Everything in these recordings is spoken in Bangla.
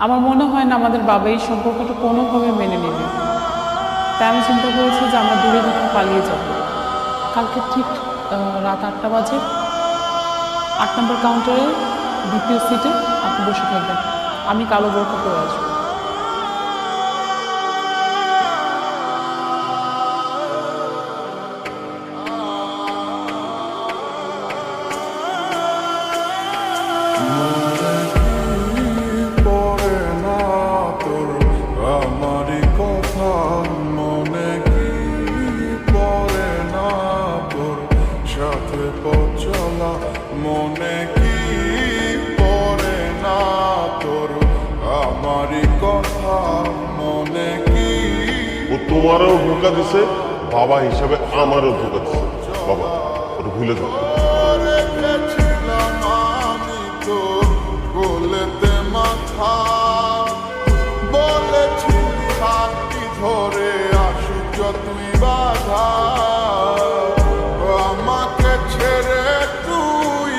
আমার মনে হয় না আমাদের বাবা এই সম্পর্কটা কোনোভাবে মেনে নেবে। তাই আমি চিন্তা করেছি যে আমরা দূরে কোথাও পালিয়ে যাব। কালকে ঠিক রাত 8টা বাজে 8 নম্বর কাউন্টারে দ্বিতীয় সিটে আপনি বসে থাকবেন, আমি কালো বোরকা পরে আসবো। মনে কি পড়ে না তোর আমারই কথা মনে কি? ও তোমারও ধোকা দিছে, বাবা হিসাবে আমারও ধোকা দিছে। বাবা ওটা ভুলে যাও। রেখেছিলাম আমি তো বলেতে মাথা, বলেছিলি হাতটি ধরে আসুক যতই বাধা, আমাকে ছেড়ে তুই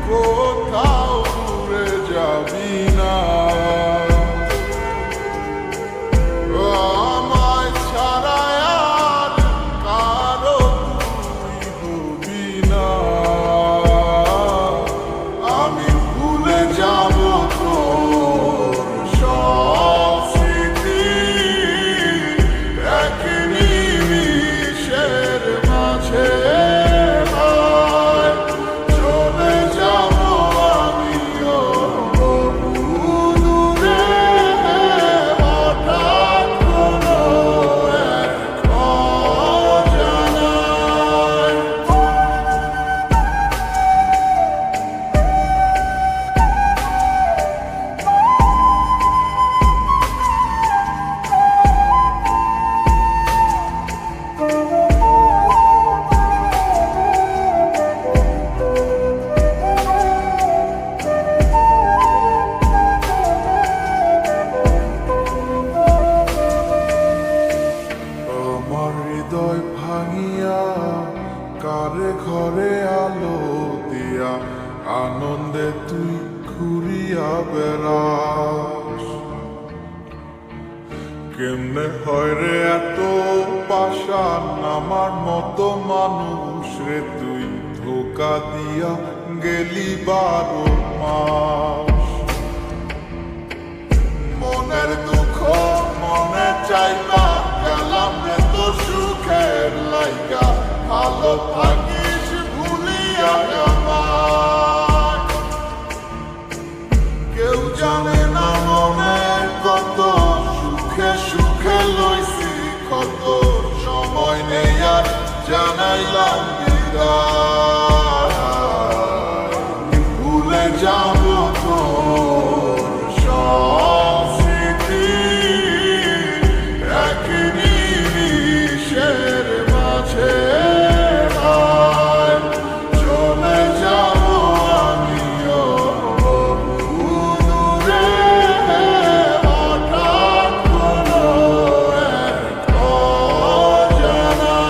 কোথাও দূরে যাবি না, আমায় ছাড়া আর কারো তুই হবি না, আমি ভুলে যাব তোর সব স্মৃতি এক নিমিষের মাঝে। হৃদয় ভাঙিয়া কারে ঘরে আলো দিয়া আনন্দে তুই ঘুরিয়া বেড়াস, কেমনে হয় রে এত পাষাণ আমার মতো মানুষ রে তুই ধোকা দিয়া গেলি 12 মাস। মনের দুঃখ মনে চাইবা গেলাম রে তো সুখের লাইগা, ভালো থাকিস ভুলিয়া আমায়। কেউ জানে না মনে কত সুখে সুখে লইছি কত, সময় নেই আর জানাইলাম বিদায়, ভুলে যাব তোর সব স্মৃতি এক নিমিষের মাঝে। চলে যাব আমিও দূরে হঠাৎ কোনো এক অজানায়।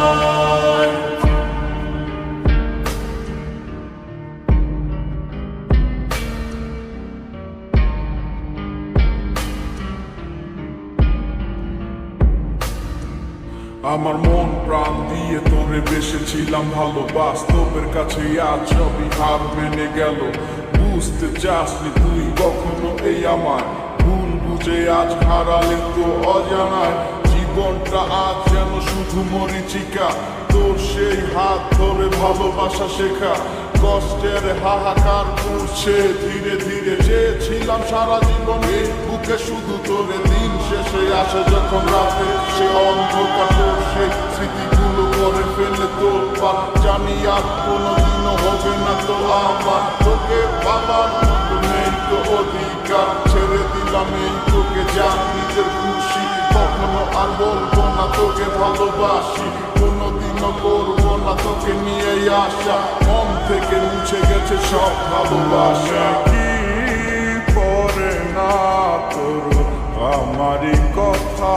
আমার মন প্রাণ দিয়ে তোরে বেসেছিলাম ভালো, বাস্তবের কাছে আজ সবই হার মেনে গেল। বুঝতে চাসনি তুই কখনো এই আমার ভুল বুঝে আজ হারালে তো অজানায়। জীবনটা আজ যেন শুধু মরিচিকা, তোর সেই হাত ধরে ভালোবাসা শেখা, কষ্টের হাহাকার করছে ধীরে ধীরে। চেয়েছিলাম সারা জীবনে বুকে শুধু তোরে, দিন শেষে আসে যখন রাতে সে অন্ধকার, তোর সেই স্মৃতিগুলো করে ফেলে তোর পা। জানি আর কোনোদিনও হবে না তো আমার তোকে বাবার মতো নেই তো অধিকার, ছেড়ে দিলাম এই তোকে যা নিজের খুশি। কখনো আর বলবো না তোকে ভালোবাসি, কোনোদিনও করবো না তোকে নিয়ে আসা, মন থেকে মুছে গেছে সব ভালোবাসা। কি পড়ে না তোর আমারই কথা